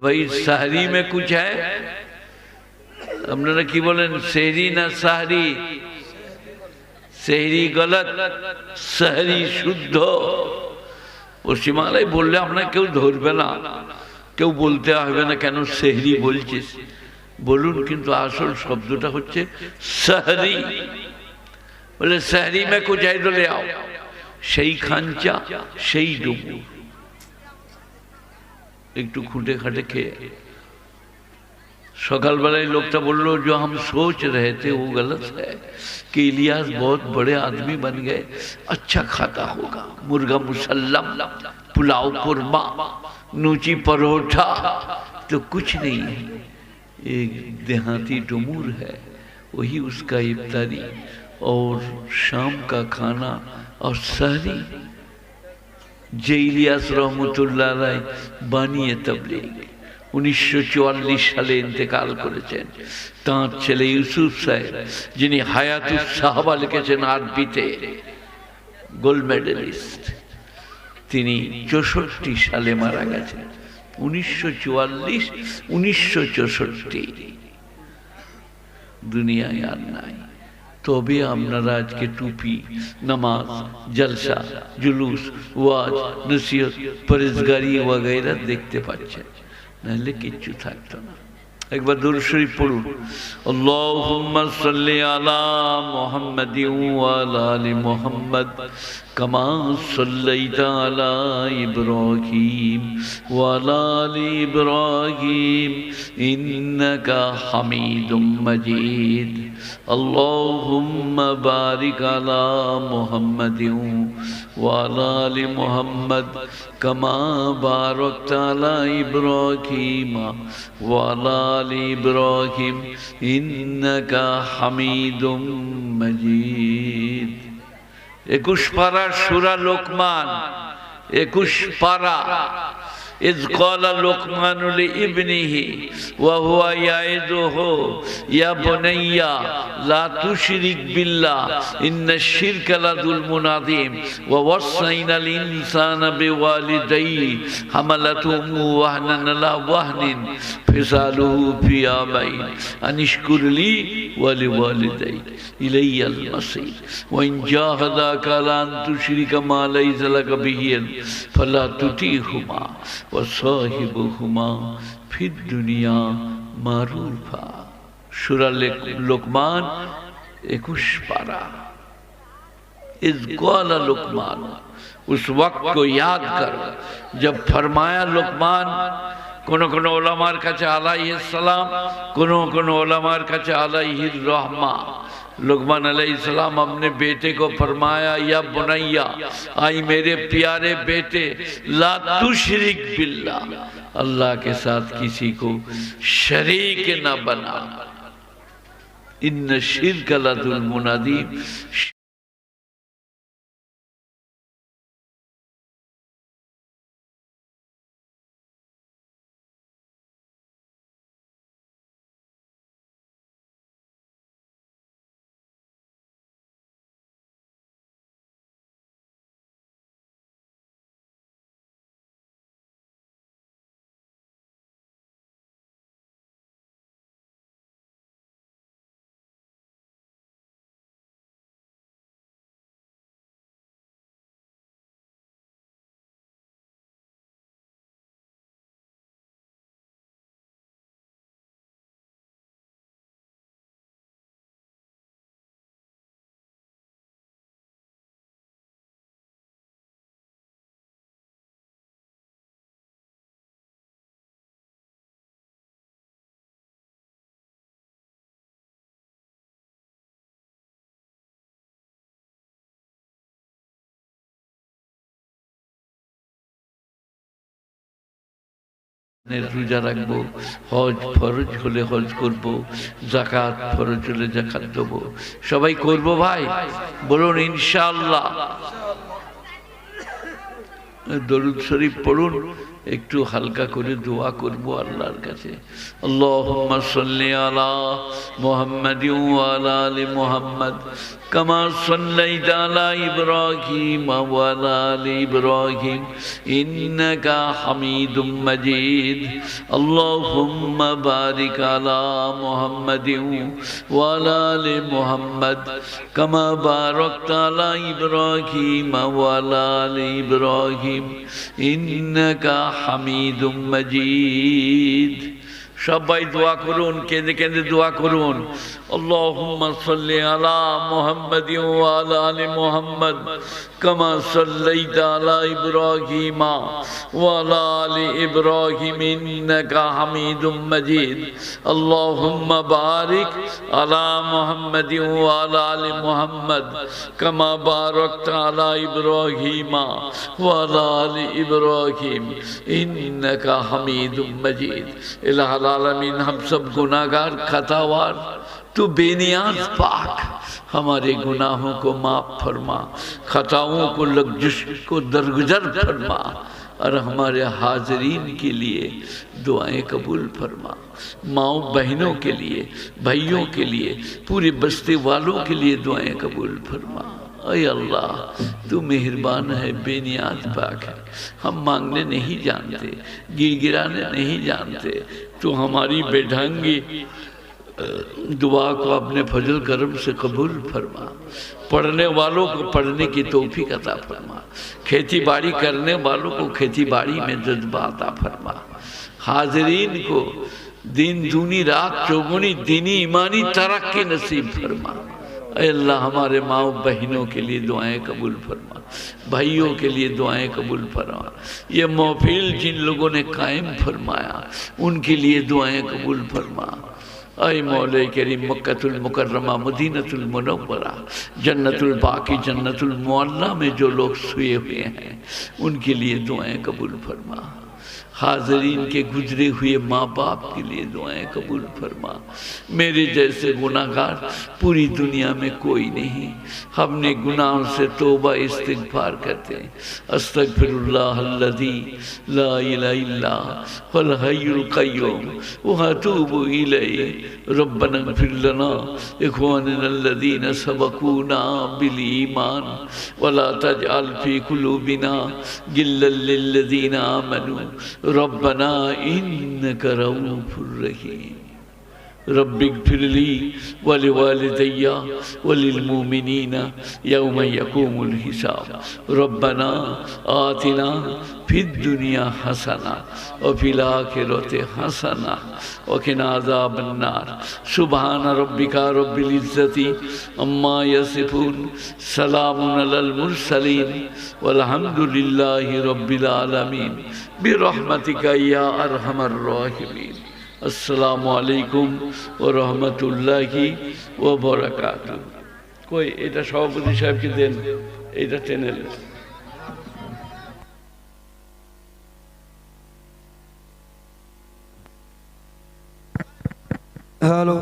भाई सहरी में कुछ है, আপনারা কি বলেন সেহরি না সাহরি? সেহরি গলত, সাহরি শুদ্ধ। পশ্চিমবাংলায় বললে আপনার কেউ ধরবে না, কেউ বলতে হবে না কেন সেহরি বলছিস, বলুন। কিন্তু আসল শব্দটা হচ্ছে সাহরি। বলে সাহরি মে কুছ है तो ले आओ, সেই খাঞ্চা সেই ডুবু একটু খুঁটে খাটে খেয়ে। सकालबेला लोगटा बोलो जो हम सोच रहे थे वो गलत है कि इलियास बहुत बड़े आदमी बन गए, अच्छा खाता होगा, मुर्गा मुसल्लम, पुलाव कुरमा, नूची परोठा, तो कुछ नहीं है। एक देहाती डुमूर है, वही उसका इफ्तारी और शाम का खाना और सहरी। जे इलियास रहमतुल्लाह अलैह बानिए तबलीग 1944 সালে ইন্তেকাল করেছেন। তাঁর ছেলে ইউসুফ সাহেব, যিনি হায়াতুস সাহাবা লিখেছেন আরবিতে, গোল্ড মেডেলিস্ট, তিনি 64 সালে মারা গেছেন। 1944, 1964 দুনিয়ায় আর নাই। তবে আপনারা আজকে টুপি, নামাজ, জলসা, জুলুস, ওয়াজ, নসিহত, পরেজগারি वगैरह দেখতে পাচ্ছেন, নাহলে কিচ্ছু থাকতো না। একবার দুরূদ শরীফ পড়ুন, আল্লাহুম্মা সাল্লি আলা মুহাম্মাদিন ওয়া আলা আলি মুহাম্মাদ কামা সাল্লাইতা আলা ইব্রাহিম ওয়া আলা আলি ইব্রাহিম ইন্নাকা হামিদুম মাজিদ। আল্লাহুম্মা বারিক আলা মুহাম্মাদিন ওয়া আলা আলি মুহাম্মাদ কামা বারাকতা আলা ইব্রাহিম ওয়া আলা আলি ইব্রাহিম ইন্নাকা হামিদুম মাজিদ। 21 পারা সূরা লোকমান, 21 পারা। إذ قال لقمان لابنه وهو يعظه يا بني لا تشرك بالله إن الشرك لظلم عظيم ووصينا الإنسان بوالديه حملته أمه وهنا على وهن فصاله في عامين أن اشكر لي ولوالديك إلي المصير وإن جاهداك على أن تشرك ما ليس لك به علم فلا تطيعهما وصاحبهما في الدنيا معروفا। सूरा लुकमान 21 पारा। इस क़ाल लुकमान, उस वक्त को याद कर जब फरमाया लुकमान। कोनो कोनो उलमार काछे आलाइहिस सलाम, कोनो कोनो उलमार काछे आलाइहिर रहमा। लुकमान अलैहिस्सलाम अपने बेटे को फरमाया, या बुनैया, आई मेरे प्यारे बेटे, ला तुशरिक बिल्लाह, अल्लाह के साथ किसी को शरीक न बना, इन्न शिर्क लज़ुल्मुन अज़ीम। রোজা রাখবো, হজ ফরজ হলে হজ করব, যাকাত ফরজ হলে যাকাত দেব, সবাই করব ভাই, বলুন ইনশাআল্লাহ। দরুদ শরীফ পড়ুন, একটু হালকা করে দোয়া করব আল্লাহর কাছে। আল্লাহুম্মা সাল্লি আলা মুহাম্মাদিন ওয়া আলা আলি মুহাম্মাদ কামা সাল্লাইতা আলা ইব্রাহিম ওয়া আলা আলি ইব্রাহিম ইন্নাকা হামিদুম মাজিদ। আল্লাহুম্মা বারিক আলা মুহাম্মাদিন ওয়া আলা আলি মুহাম্মাদ কামা বারাকতা আলা ইব্রাহিম ওয়া আলা আলি ইব্রাহিম ইন্নাকা হামিদুম মাজিদ। সবাই দোয়া করুন, কেঁদে কেঁদে দোয়া করুন। আল্লাহুম্মা সাল্লি আলা মুহাম্মাদিন ওয়া আলা আলি মুহাম্মাদ কামা সাল্লাইতা আলা ইব্রাহিম ওয়া আলা আলি ইব্রাহিম ইন্নাকা হামিদুম মাজিদ। আল্লাহুম্মা বারিক আলা মুহাম্মাদিন ওয়া আলা আলি মুহাম্মাদ কামা বারাকতা আলা ইব্রাহিম ওয়া আলা আলি ইব্রাহিম ইন্নাকা হামিদুম মাজিদ। ইলাহুল आलमीन, हम सब गुनाहगार खतावार, तू बेनियाज पाक, हमारे गुनाहों को माफ फरमा, खताओं को लग़ज़िश को दरगुजर फरमा और हमारे हाज़रीन के लिए दुआएं कबूल फरमा। माओ बहनों के लिए, भाइयों के लिए, पूरे बस्ती वालों के लिए दुआएं कबूल फरमा। अय अल्लाह, तू मेहरबान है, बेनियाज पाक है। हम मांगने नहीं जानते, गिड़गिड़ाने नहीं जानते, तो हमारी बेढंगी दुआ को अपने फजल करम से कबूल फरमा। पढ़ने वालों को पढ़ने की तौफीक अता फरमा, खेती बाड़ी करने वालों को खेती बाड़ी में जज्बा अता फरमा, हाज़रीन को दिन दूनी रात चौगुनी दीनी ईमानी तरक्की नसीब फरमा। अल्लाह, हमारे माँ बहनों के लिए दुआएं कबूल फरमा, भाइयों के लिए दुआएं कबूल फरमा। ये महफिल जिन लोगों ने कायम फरमाया उनके लिए दुआएं कबूल फरमा। ऐ मौला करीम, मक्कतुल मुकर्रमा, मदीनतुल मुनव्वरा, जन्नतुल बाकी, जन्नतुल मुअल्ला में जो लोग सोए हुए हैं उनके लिए दुआएं कबूल फरमा। हाज़रीन के गुजरे हुए माँ बाप के लिए दुआएं कबूल फरमा। मेरे जैसे गुनाहगार पूरी दुनिया में कोई नहीं। हमने गुनाहों से तौबा इस्तिग़फ़ार करते हैं। अस्तग़फ़िरुल्लाहल्लज़ी ला इलाहा इल्ला हुवल हय्युल क़य्यूम व अतूबु इलैहि रब्बना इग़फ़िर लना इख़्वाननल्लज़ीना सबक़ूना बिल ईमान व ला तजअल फ़ी क़ुलूबिना गिल्लन लिल्लज़ीना आमनू रब्बना इन्नका रऊफ़ुर रहीम। रब्बिग़फ़िरली व लिवालिदैया व लिलमुमिनीना यौम यक़ूमुल हिसाब। रब्बना आतिना फिद दुनिया हसना व फिल आखिरति हसना व क़िना अज़ाबन नार। सुब्हान रब्बिका रब्बिल इज़्ज़ति अम्मा यसिफ़ून, सलामुन अलल मुरसलीन वल्हम्दुलिल्लाहि रब्बिल आलमीन बिरहमतिका या अरहमर राहिमीन। अस्सलामु अलैकुम व रहमतुल्लाहि व बाराकातुहू। कोई এটা সভাপতি সাহেবকে দেন, এটা টেনে নেন। हेलो।